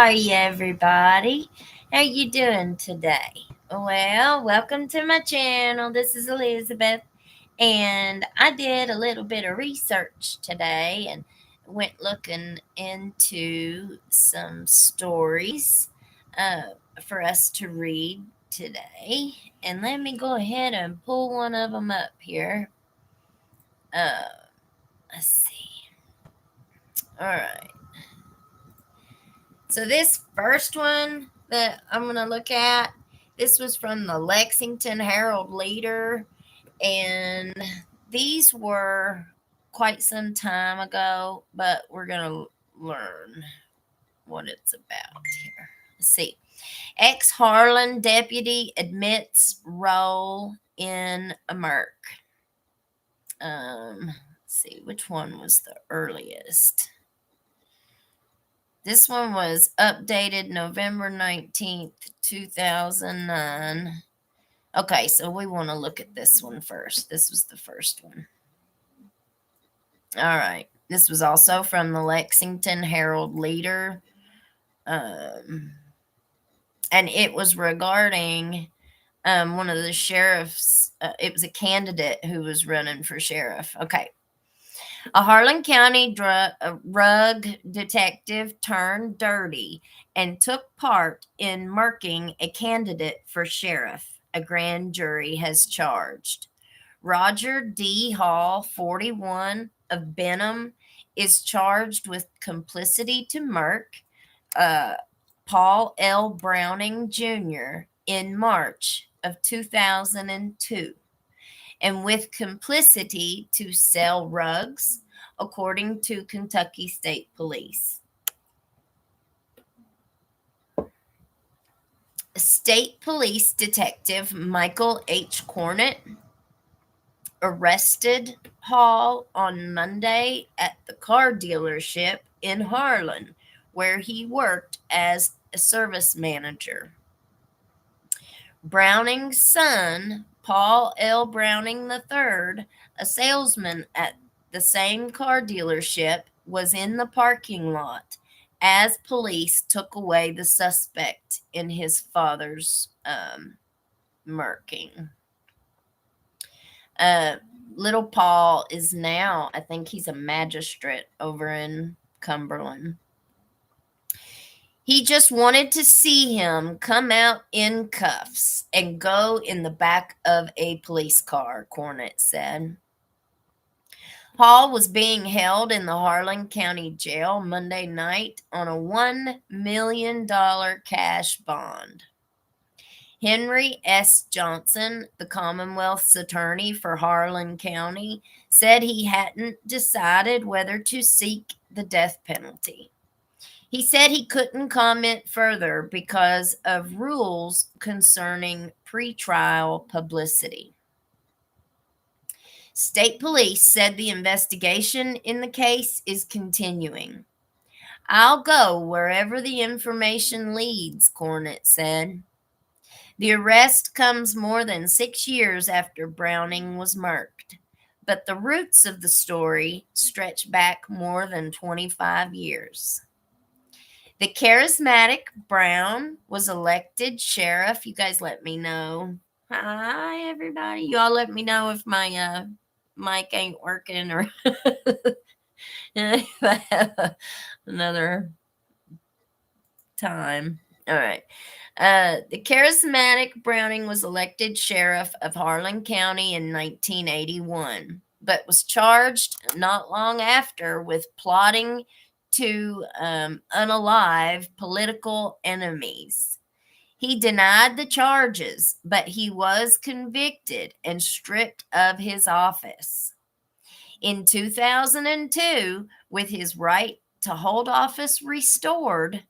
are you, everybody? How you doing today? Well, welcome to my channel. This is Elizabeth, and I did a little bit of research today and went looking into some stories for us to read today. And let me go ahead and pull one of them up here. Uh, let's see. All right. So this first one that I'm going to look at, this was from the Lexington Herald Leader, and these were quite some time ago, but we're going to learn what it's about here. Let's see. Ex-Harlan deputy admits role in a murk. Let's see, which one was the earliest? This one was updated November 19th, 2009. Okay, so we want to look at this one first. This was the first one. All right. This was also from the Lexington Herald Leader. And it was regarding one of the sheriffs. It was a candidate who was running for sheriff. Okay. A Harlan County rug detective turned dirty and took part in murking a candidate for sheriff, a grand jury has charged. Roger D. Hall, 41, of Benham, is charged with complicity to murk Paul L. Browning Jr. in March of 2002. And with complicity to sell rugs, according to Kentucky State Police. State Police Detective Michael H. Cornett arrested Hall on Monday at the car dealership in Harlan, where he worked as a service manager. Browning's son, Paul L. Browning III, a salesman at the same car dealership, was in the parking lot as police took away the suspect in his father's murking. Little Paul is now, I think he's a magistrate over in Cumberland. He just wanted to see him come out in cuffs and go in the back of a police car, Cornett said. Hall was being held in the Harlan County Jail Monday night on a $1 million cash bond. Henry S. Johnson, the Commonwealth's attorney for Harlan County, said he hadn't decided whether to seek the death penalty. He said he couldn't comment further because of rules concerning pretrial publicity. State police said the investigation in the case is continuing. I'll go wherever the information leads, Cornett said. The arrest comes more than 6 years after Browning was murked, but the roots of the story stretch back more than 25 years. The charismatic Brown was elected sheriff. You guys let me know. Hi, everybody. You all let me know if my mic ain't working or if I have another time. All right. The charismatic Browning was elected sheriff of Harlan County in 1981, but was charged not long after with plotting to unalive political enemies. He denied the charges, but he was convicted and stripped of his office. In 2002, with his right to hold office restored,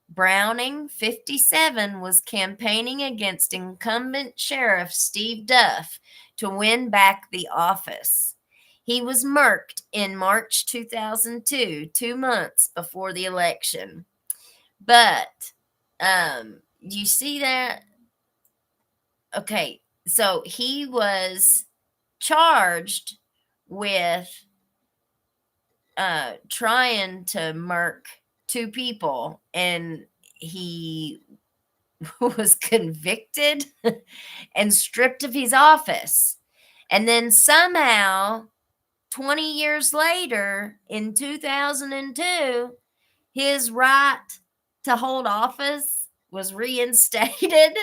Browning, 57, was campaigning against incumbent Sheriff Steve Duff to win back the office. He was murked in March 2002, 2 months before the election. But, you see that? Okay, so he was charged with trying to murk 2 people, and he was convicted and stripped of his office. And then somehow, 20 years later, in 2002, his right to hold office was reinstated.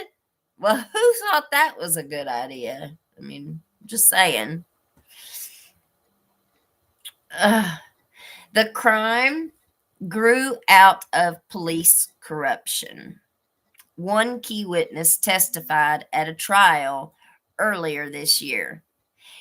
Well, who thought that was a good idea? I mean, just saying. The crime grew out of police corruption. One key witness testified at a trial earlier this year.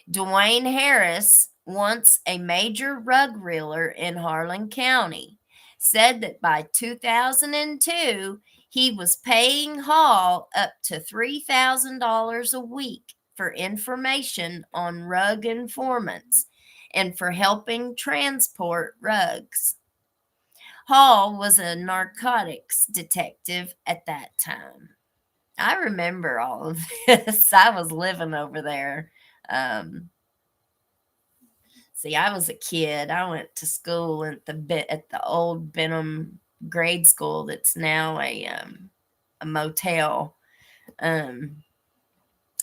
Dwayne Harris, once a major rug reeler in Harlan County, said that by 2002, he was paying Hall up to $3,000 a week for information on rug informants and for helping transport rugs. Hall was a narcotics detective at that time. I remember all of this. I was living over there. See, I was a kid. I went to school at the old Benham grade school that's now a motel. And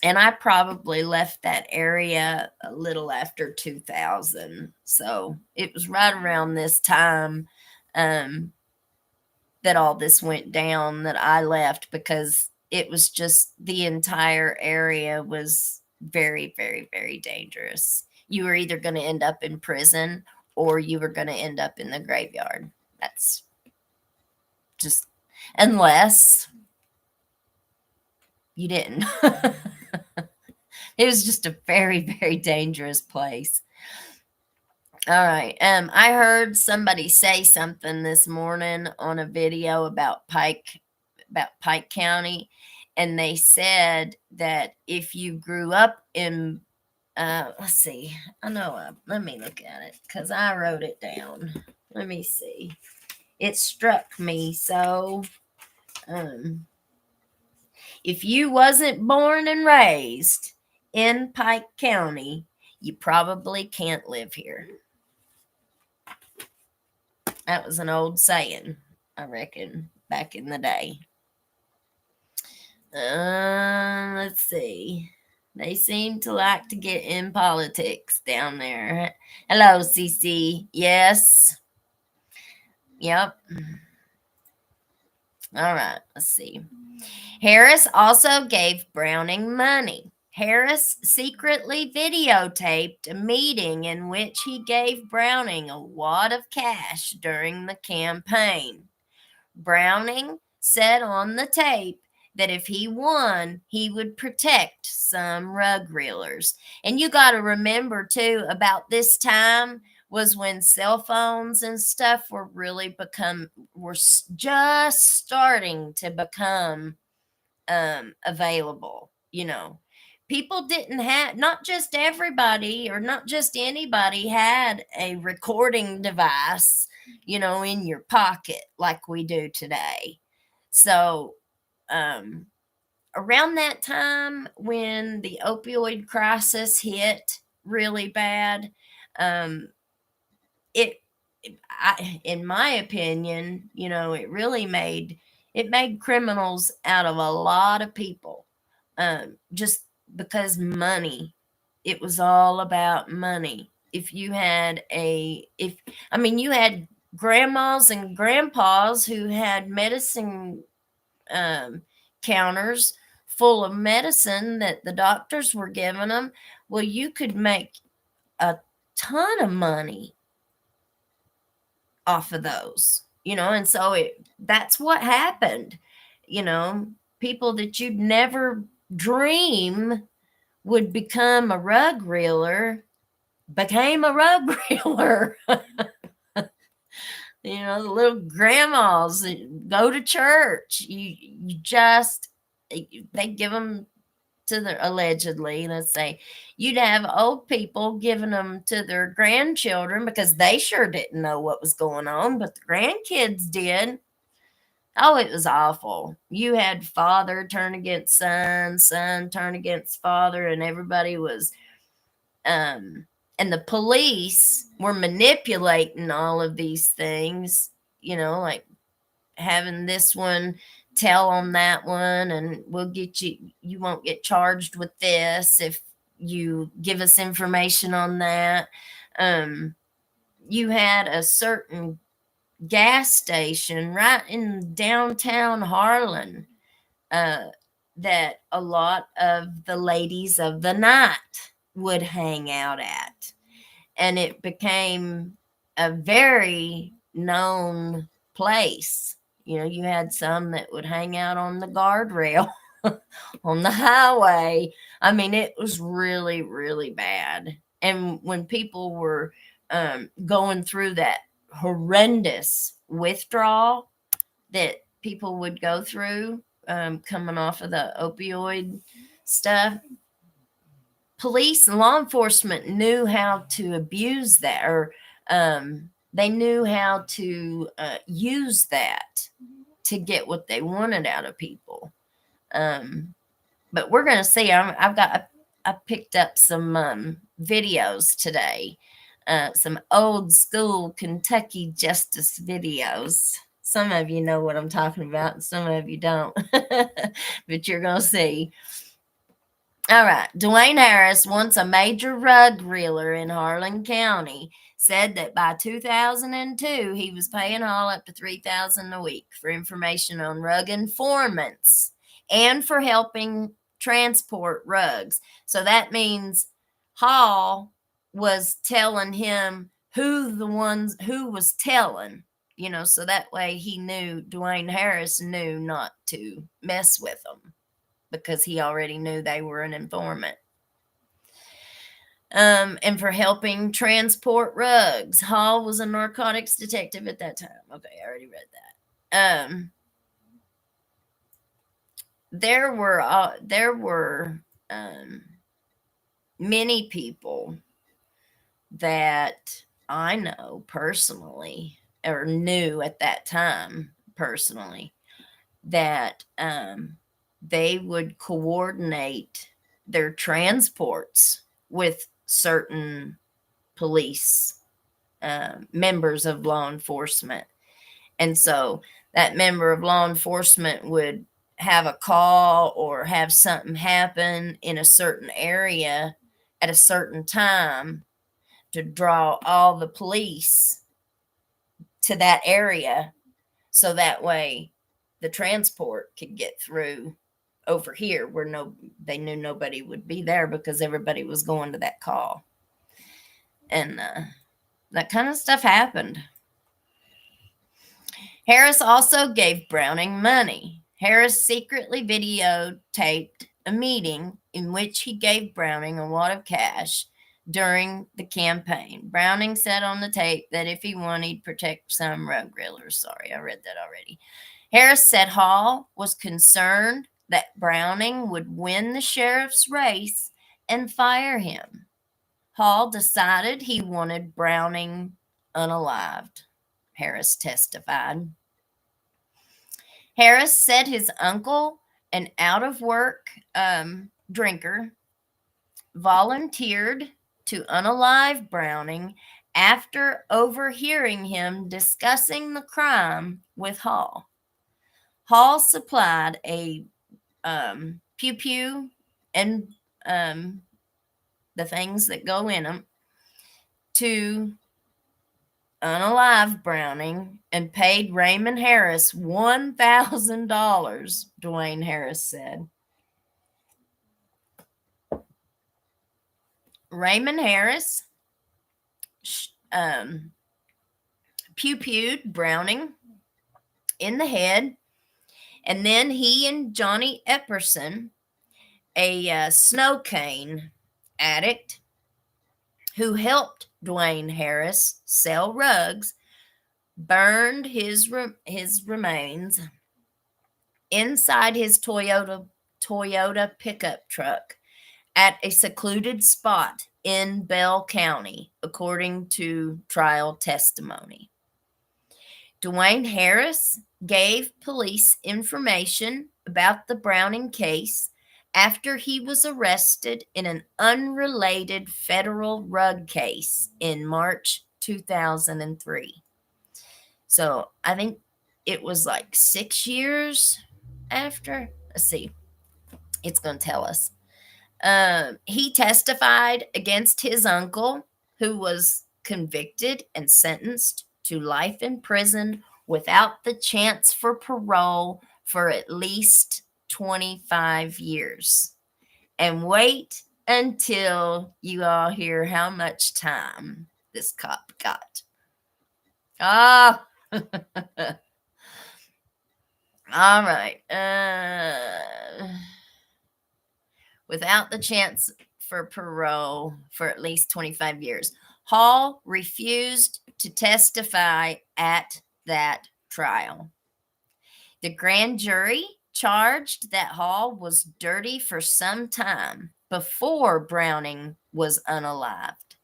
I probably left that area a little after 2000. So it was right around this time that all this went down that I left, because it was just the entire area was very, very, very dangerous. You were either going to end up in prison or you were going to end up in the graveyard. That's just, unless you didn't. It was just a very, very dangerous place. All right. I heard somebody say something this morning on a video about Pike County, and they said that if you grew up in, let's see, let me look at it because I wrote it down. Let me see. It struck me so. If you wasn't born and raised in Pike County, you probably can't live here. That was an old saying, I reckon, back in the day. Let's see. They seem to like to get in politics down there. Hello, CC. Yes. Yep. All right, let's see. Harris also gave Browning money. Harris secretly videotaped a meeting in which he gave Browning a wad of cash during the campaign. Browning said on the tape that if he won, he would protect some rug reelers. And you got to remember, too, about this time was when cell phones and stuff were just starting to become available. People didn't have, not just everybody or not just anybody had a recording device, in your pocket like we do today. So, around that time when the opioid crisis hit really bad, in my opinion, it really made criminals out of a lot of people, just because money. It was all about money. If you had you had grandmas and grandpas who had medicine counters full of medicine that the doctors were giving them. Well, you could make a ton of money off of those, and so that's what happened. People that you'd never dream would become a rug reeler became a rug reeler. The little grandmas that go to church, they give them to their, allegedly, let's say, you'd have old people giving them to their grandchildren because they sure didn't know what was going on, but the grandkids did. Oh, it was awful. You had father turn against son, son turn against father, and everybody was, and the police were manipulating all of these things, like having this one tell on that one, and we'll get you won't get charged with this if you give us information on that. You had a certain gas station right in downtown Harlan that a lot of the ladies of the night would hang out at. And it became a very known place. You know, you had some that would hang out on the guardrail on the highway. I mean, it was really, really bad. And when people were going through that horrendous withdrawal that people would go through, coming off of the opioid stuff, police and law enforcement knew how to abuse that, or they knew how to use that to get what they wanted out of people. But we're going to see. I picked up some videos today, some old school Kentucky Justice videos. Some of you know what I'm talking about, and some of you don't. But you're going to see. All right. Dwayne Harris, once a major rug reeler in Harlan County, said that by 2002 he was paying Hall up to $3,000 a week for information on rug informants and for helping transport rugs. So that means Hall was telling him who was telling, so that way he knew, Dwayne Harris knew not to mess with them, because he already knew they were an informant. And for helping transport rugs. Hall was a narcotics detective at that time. Okay, I already read that. There were many people that I know personally, or knew at that time personally, that they would coordinate their transports with certain police members of law enforcement. And so that member of law enforcement would have a call or have something happen in a certain area at a certain time to draw all the police to that area, so that way the transport could get through over here where they knew nobody would be there, because everybody was going to that call. And that kind of stuff happened. Harris also gave Browning money. Harris secretly videotaped a meeting in which he gave Browning a wad of cash during the campaign. Browning said on the tape that if he won, he'd protect some rug reelers. Sorry, I read that already. Harris said Hall was concerned that Browning would win the sheriff's race and fire him. Hall decided he wanted Browning unalived, Harris testified. Harris said his uncle, an out-of-work drinker, volunteered to unalive Browning after overhearing him discussing the crime with Hall. Hall supplied a pew and the things that go in them to unalive Browning, and paid Raymond Harris $1,000, Dwayne Harris said. Raymond Harris pewed Browning in the head, and then he and Johnny Epperson, a snow cane addict who helped Dwayne Harris sell rugs, burned his remains inside his Toyota pickup truck at a secluded spot in Bell County, according to trial testimony. Dwayne Harris gave police information about the Browning case after he was arrested in an unrelated federal rug case in March 2003. So I think it was like 6 years after. Let's see. It's going to tell us. He testified against his uncle, who was convicted and sentenced to life in prison without the chance for parole for at least 25 years. And wait until you all hear how much time this cop got. Ah. All right. Without the chance for parole for at least 25 years. Hall refused to testify at that trial. The grand jury charged that Hall was dirty for some time before Browning was unalived.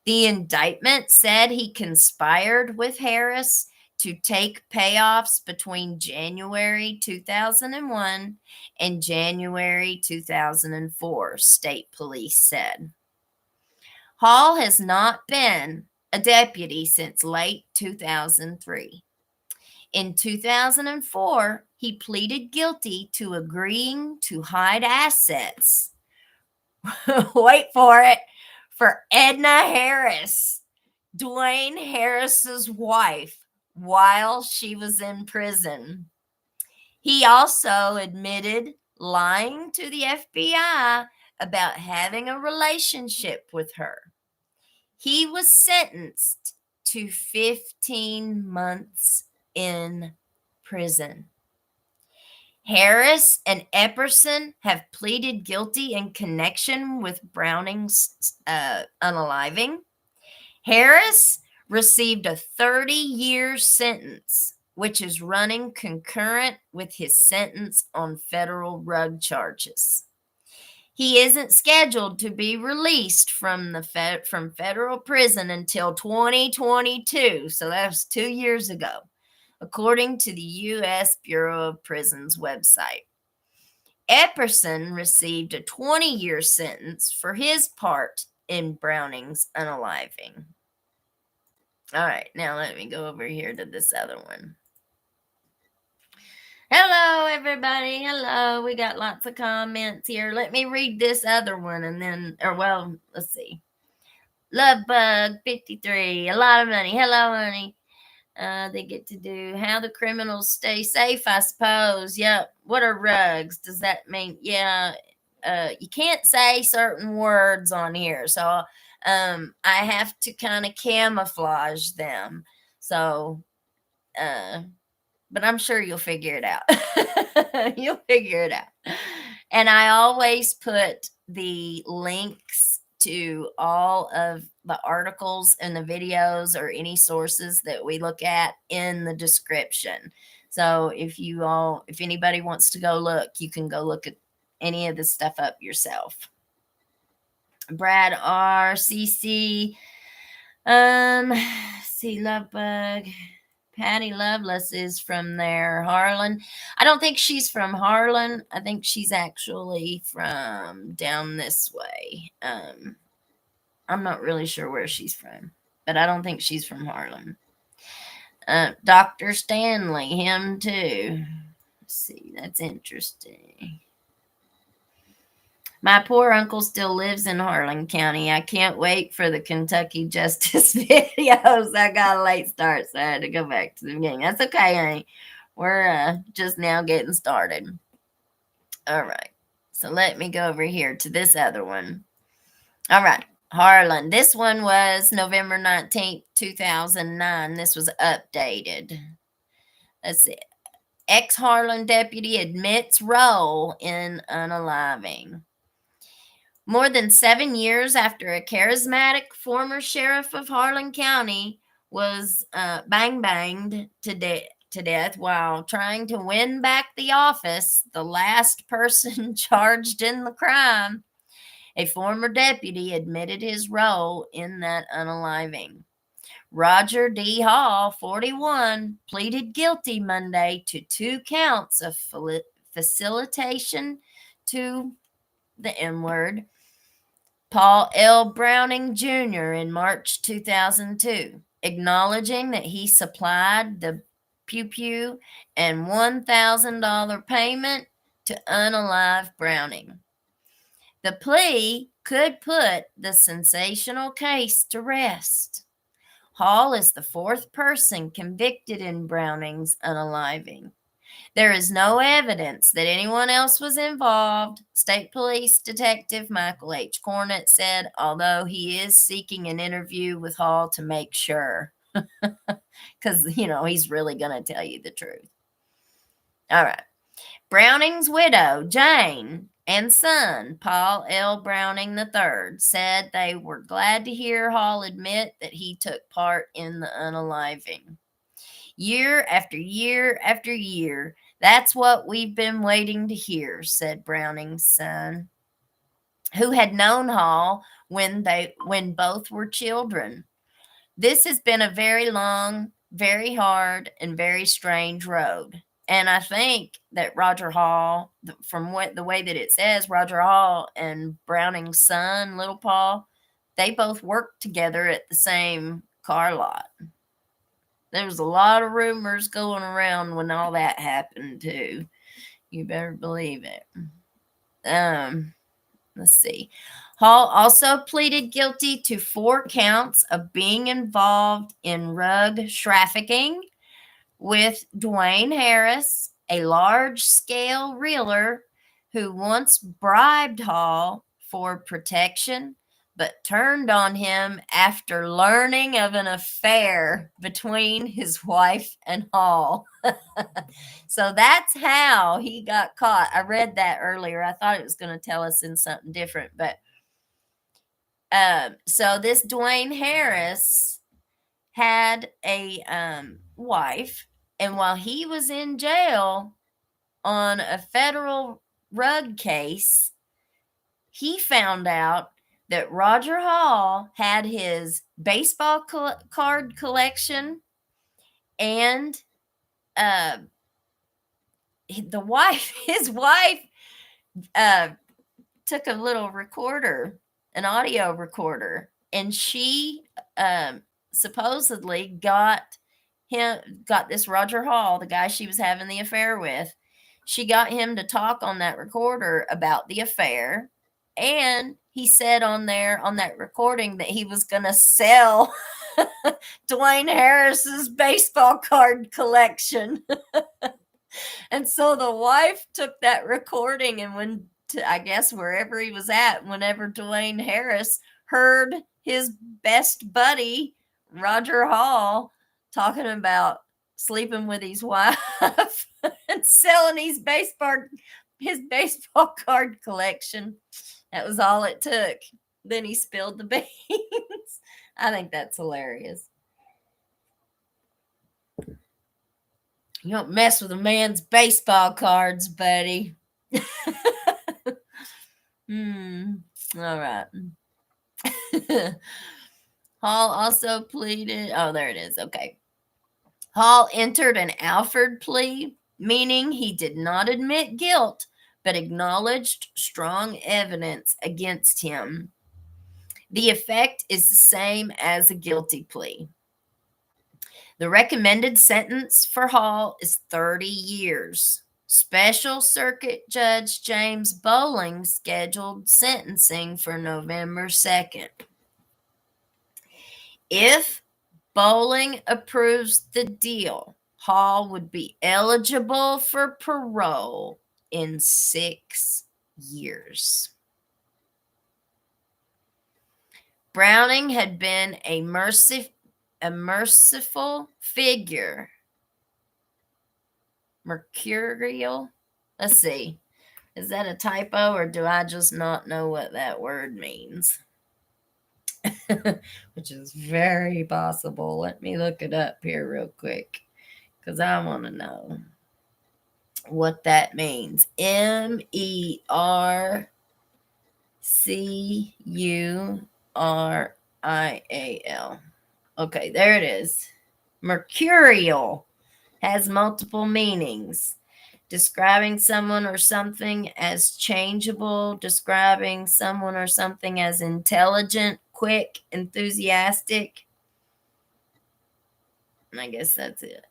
The indictment said he conspired with Harris to take payoffs between January 2001 and January 2004, state police said. Hall has not been a deputy since late 2003. In 2004, he pleaded guilty to agreeing to hide assets. Wait for it. For Edna Harris, Dwayne Harris's wife, while she was in prison. He also admitted lying to the FBI about having a relationship with her. He was sentenced to 15 months in prison. Harris and Epperson have pleaded guilty in connection with Browning's unaliving. Harris received a 30-year sentence, which is running concurrent with his sentence on federal drug charges. He isn't scheduled to be released from federal prison until 2022, so that was 2 years ago, according to the U.S. Bureau of Prisons website. Epperson received a 20-year sentence for his part in Browning's unaliving. All right, now let me go over here to this other one. Hello, everybody. Hello. We got lots of comments here. Let me read this other one and then, let's see. Lovebug 53, a lot of money. Hello, honey. They get to do how the criminals stay safe, I suppose. Yep. What are rugs? Does that mean? Yeah. You can't say certain words on here. So I have to kind of camouflage them. So, but I'm sure you'll figure it out. You'll figure it out. And I always put the links to all of the articles and the videos or any sources that we look at in the description. So if anybody wants to go look, you can go look at any of this stuff up yourself. Brad RCC, Lovebug. Patty Loveless is from there. Harlan. I don't think she's from Harlan. I think she's actually from down this way. I'm not really sure where she's from, but I don't think she's from Harlan. Dr. Stanley, him too. Let's see, that's interesting. My poor uncle still lives in Harlan County. I can't wait for the Kentucky Justice videos. I got a late start, so I had to go back to the beginning. That's okay, honey. We're just now getting started. All right. So let me go over here to this other one. All right. Harlan. This one was November 19th, 2009. This was updated. Let's see. Ex-Harlan deputy admits role in unaliving. More than 7 years after a charismatic former sheriff of Harlan County was banged to death while trying to win back the office, the last person charged in the crime, a former deputy, admitted his role in that unaliving. Roger D. Hall, 41, pleaded guilty Monday to 2 counts of facilitation to the N-word, Paul L. Browning Jr. in March 2002, acknowledging that he supplied the pew pew, and $1,000 payment to unalive Browning. The plea could put the sensational case to rest. Hall is the fourth person convicted in Browning's unaliving. There is no evidence that anyone else was involved, State Police Detective Michael H. Cornett said, although he is seeking an interview with Hall to make sure. Because, he's really going to tell you the truth. All right. Browning's widow, Jane, and son, Paul L. Browning III, said they were glad to hear Hall admit that he took part in the unaliving. Year after year after year, that's what we've been waiting to hear, said Browning's son, who had known Hall when both were children. This has been a very long, very hard, and very strange road. And I think that Roger Hall, from the way that it says, Roger Hall and Browning's son, Little Paul, they both worked together at the same car lot. There was a lot of rumors going around when all that happened, too. You better believe it. Let's see. Hall also pleaded guilty to 4 counts of being involved in rug trafficking with Dwayne Harris, a large-scale reeler who once bribed Hall for protection, but turned on him after learning of an affair between his wife and Hall. So that's how he got caught. I read that earlier. I thought it was going to tell us in something different, but so this Dwayne Harris had a wife, and while he was in jail on a federal rug case, he found out that Roger Hall had his baseball card collection, and his wife took a little recorder, an audio recorder, and she supposedly got this Roger Hall, the guy she was having the affair with. She got him to talk on that recorder about the affair, and he said on that recording that he was going to sell Dwayne Harris's baseball card collection. And so the wife took that recording and went to, I guess, wherever he was at, whenever Dwayne Harris heard his best buddy, Roger Hall, talking about sleeping with his wife and selling his baseball card collection. That was all it took. Then he spilled the beans. I think that's hilarious. You don't mess with a man's baseball cards, buddy. All right. Hall also pleaded. Oh, there it is. Okay. Hall entered an Alford plea, meaning he did not admit guilt, but acknowledged strong evidence against him. The effect is the same as a guilty plea. The recommended sentence for Hall is 30 years. Special Circuit Judge James Bowling scheduled sentencing for November 2nd. If Bowling approves the deal, Hall would be eligible for parole in 6 years. Browning had been a merciful figure. Mercurial? Let's see. Is that a typo, or do I just not know what that word means? Which is very possible. Let me look it up here real quick, because I want to know what that means. MERCURIAL. Okay, there it is. Mercurial has multiple meanings. Describing someone or something as changeable, describing someone or something as intelligent, quick, enthusiastic. And I guess that's it.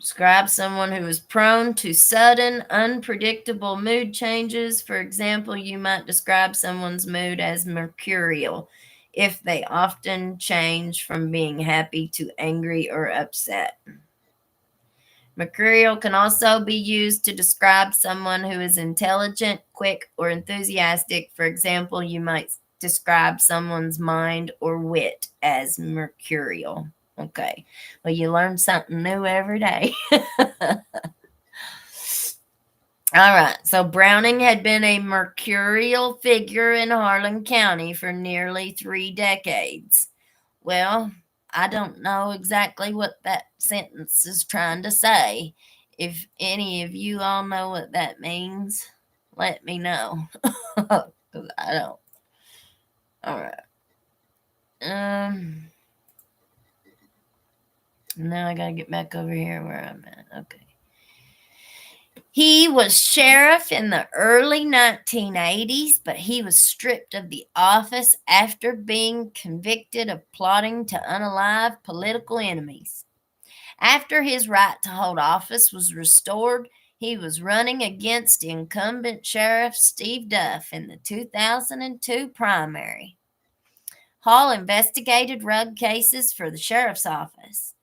Describe someone who is prone to sudden, unpredictable mood changes. For example, you might describe someone's mood as mercurial if they often change from being happy to angry or upset. Mercurial can also be used to describe someone who is intelligent, quick, or enthusiastic. For example, you might describe someone's mind or wit as mercurial. Okay. Well, you learn something new every day. All right. So Browning had been a mercurial figure in Harlan County for nearly 3 decades. Well, I don't know exactly what that sentence is trying to say. If any of you all know what that means, let me know. 'Cause I don't. All right. Now I gotta get back over here where I'm at. Okay. He was sheriff in the early 1980s, but he was stripped of the office after being convicted of plotting to unalive political enemies. After his right to hold office was restored, he was running against incumbent Sheriff Steve Duff in the 2002 primary. Hall investigated rug cases for the sheriff's office,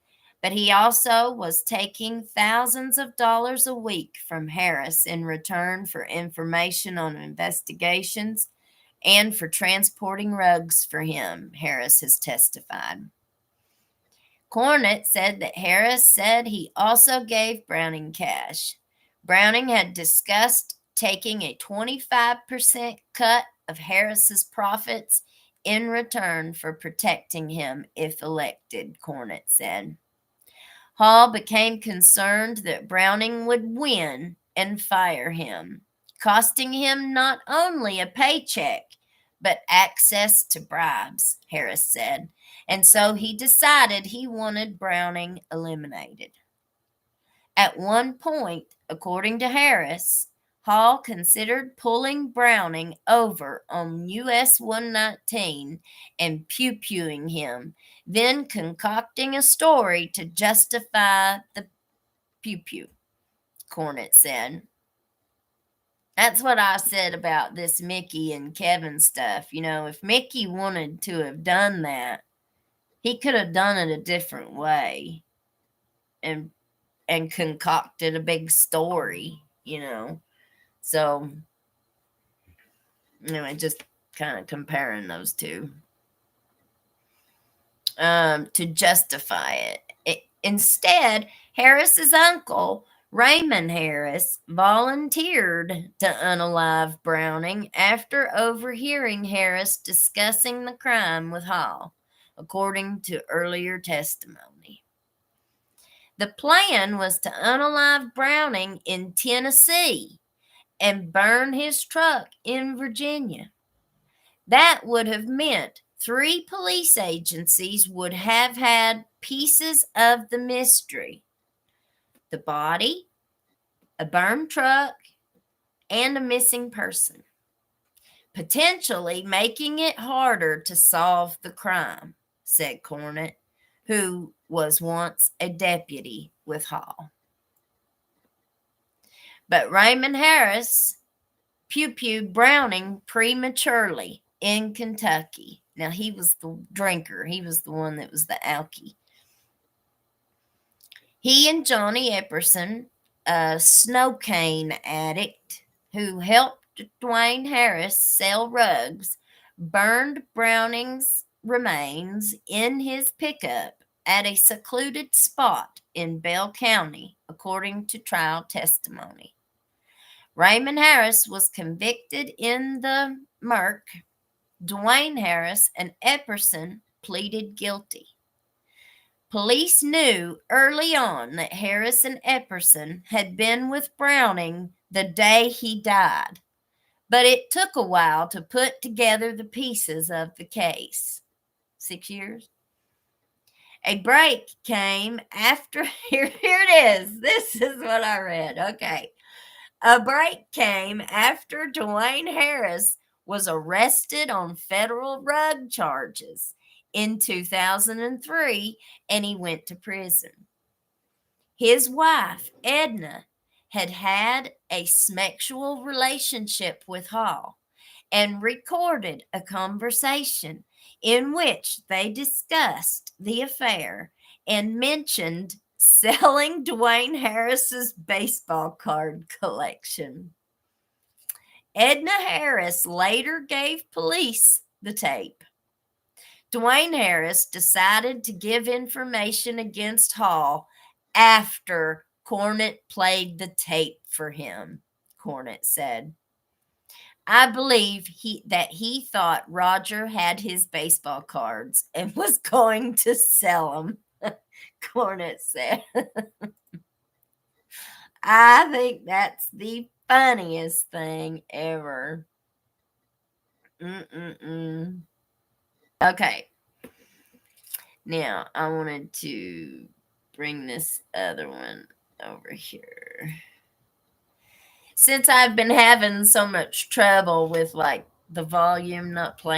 but he also was taking thousands of dollars a week from Harris in return for information on investigations and for transporting rugs for him, Harris has testified. Cornett said that Harris said he also gave Browning cash. Browning had discussed taking a 25% cut of Harris's profits in return for protecting him if elected, Cornett said. Hall became concerned that Browning would win and fire him, costing him not only a paycheck, but access to bribes, Harris said, and so he decided he wanted Browning eliminated. At one point, according to Harris, Hall considered pulling Browning over on US 119 and pew-pewing him, then concocting a story to justify the pew-pew, Cornett said. That's what I said about this Mickey and Kevin stuff. You know, if Mickey wanted to have done that, he could have done it a different way and concocted a big story, you know. So anyway, just kind of comparing those two. To justify it. Instead, Harris's uncle, Raymond Harris, volunteered to unalive Browning after overhearing Harris discussing the crime with Hall, according to earlier testimony. The plan was to unalive Browning in Tennessee and burn his truck in Virginia. That would have meant 3 police agencies would have had pieces of the mystery: the body, a burned truck, and a missing person, potentially making it harder to solve the crime, said Cornett, who was once a deputy with Hall. But Raymond Harris pew-pewed Browning prematurely in Kentucky. Now, he was the drinker. He was the one that was the alkie. He and Johnny Epperson, a snow cane addict who helped Dwayne Harris sell rugs, burned Browning's remains in his pickup at a secluded spot in Bell County, according to trial testimony. Raymond Harris was convicted in the murk. Dwayne Harris and Epperson pleaded guilty. Police knew early on that Harris and Epperson had been with Browning the day he died, but it took a while to put together the pieces of the case. 6 years? A break came after, here it is. This is what I read. Okay. A break came after Dwayne Harris was arrested on federal rug charges in 2003, and he went to prison. His wife, Edna, had had a sexual relationship with Hall and recorded a conversation in which they discussed the affair and mentioned selling Dwayne Harris's baseball card collection. Edna Harris later gave police the tape. Dwayne Harris decided to give information against Hall after Cornett played the tape for him, Cornett said. I believe that he thought Roger had his baseball cards and was going to sell them, Cornett said. I think that's the funniest thing ever. Okay. Now, I wanted to bring this other one over here. Since I've been having so much trouble with like the volume not playing